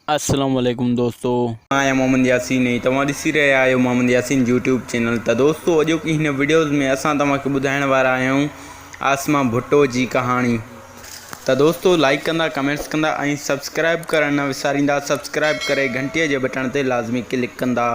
अस्सलाम वालेकुम दोस्तों, आया मोहम्मद यासीन है तव्हां ॾिसी रहिया आहियो मोहम्मद यासीन यूट्यूब चैनल। तो दोस्तों अॼोकी हिन वीडियोज़ में असां तव्हांखे ॿुधाइण वारा आहियूं आसमा भुट्टो जी कहानी। तो दोस्तों लाइक कंदा, कमेंट्स कंदा ऐं सब्सक्राइब करणु न विसारींदा। सब्सक्राइब करे घंटीअ जे बटन ते लाज़मी क्लिक कंदा।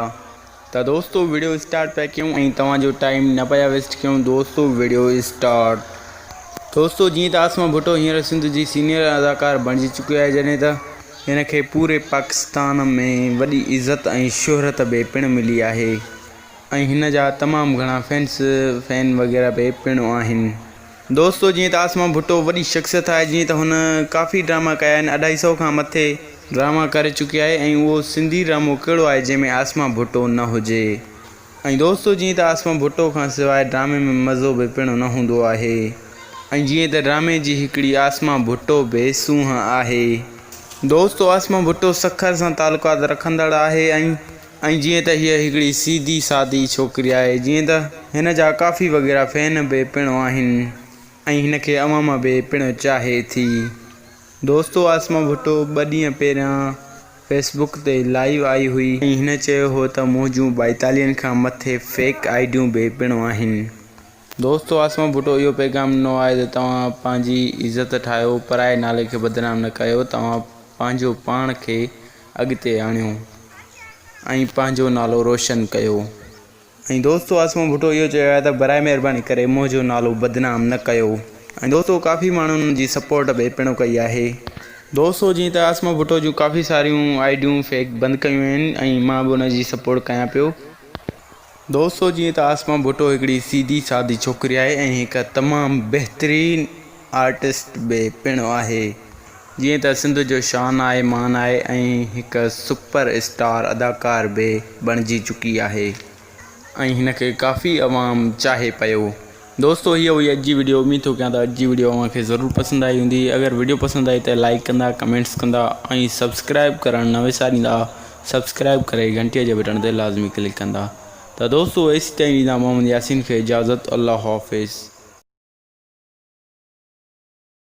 तो दोस्तों वीडियो स्टार्ट पिया कयूं ऐं तव्हांजो टाइम न पिया वेस्ट कयूं। दोस्तों वीडियो स्टार्ट। दोस्तों जीअं त आसमा भुट्टो हींअर सिंध जी सीनियर अदाकार बणिजी चुकी आहे, जॾहिं त हिन खे पूरे पाकिस्तान में वॾी इज़त ऐं शोहरत बि पिणु मिली आहे ऐं हिन जा तमामु घणा फैन वग़ैरह बि पिणु आहिनि। दोस्तों जीअं त आसमा भुट्टो वॾी शख़्सियत आहे, जीअं त हुन काफ़ी ड्रामा कया आहिनि, 250 खां मथे ड्रामा करे चुकी आहे ऐं उहो सिंधी ड्रामो कहिड़ो आहे जंहिंमें आसमा भुट्टो न हुजे। ऐं दोस्तों जीअं त आसमा भुट्टो खां सवाइ ड्रामे में मज़ो बि पिणु न हूंदो आहे ऐं जीअं त ड्रामे जी हिकिड़ी आसमा भुट्टो बि सूंहं आहे। दोस्तों आसमा भुट्टो सखर सां तालुकात रखंदड़ आहे ऐं जीअं त हीअ हिकिड़ी सीधी सादी छोकिरी आहे, जीअं त हिन जा काफ़ी वग़ैरह फैन बि पिणु आहिनि ऐं हिन खे अवाम बि पिणु चाहे थी। दोस्तों आसमा भुट्टो 2 ॾींहं पहिरियां फेसबुक ते लाइव आई हुई ऐं हिन चयो हो त मुंहिंजूं 42 खां मथे फेक आइडियूं बि पिणु आहिनि। दोस्तों आसमा भुट्टो इहो पैगाम ॾिनो आहे त तव्हां पंहिंजी इज़त ठाहियो, पराए नाले खे बदनाम न कयो, तव्हां पंहिंजो पाण खे अॻिते आणियो ऐं पंहिंजो नालो रोशन कयो। ऐं दोस्तों आसमा भुट्टो इहो चयो आहे त बराए महिरबानी करे मुंहिंजो नालो बदनाम न कयो। ऐं दोस्तों काफ़ी माण्हुनि जी सपोर्ट बि पिणु कई आहे। दोस्तों जीअं त आसमा भुट्टो जूं काफ़ी सारियूं आइडियूं फेक बंदि कयूं आहिनि ऐं मां बि उनजी सपोर्ट कयां पियो। दोस्तों जीअं त आसमा भुट्टो हिकिड़ी सीधी सादी छोकिरी आहे ऐं हिकु तमामु बहितरीनु आर्टिस्ट बि पिणु आहे, जीअं त सिंध जो शान आहे, मान आहे ऐं हिकु सुपर स्टार अदाकार बि बणिजी चुकी आहे ऐं हिन खे काफ़ी अवाम चाहे पियो। दोस्तों हीअ हुई अॼु जी वीडियो। उम्मीद थो कयां त अॼु जी वीडियो तव्हांखे ज़रूरु पसंदि आई हूंदी। अगरि वीडियो पसंदि आई त लाइक कंदा, कमेंट्स कंदा ऐं सब्सक्राइब करणु न विसारींदा। सब्सक्राइब करे घंटीअ जे बटन ते लाज़मी क्लिक कंदा। तो दोस्तों इसी टाइम ॾींदा मोहम्मद यासीन खे इजाज़त। अल्लाह हाफ़िज़।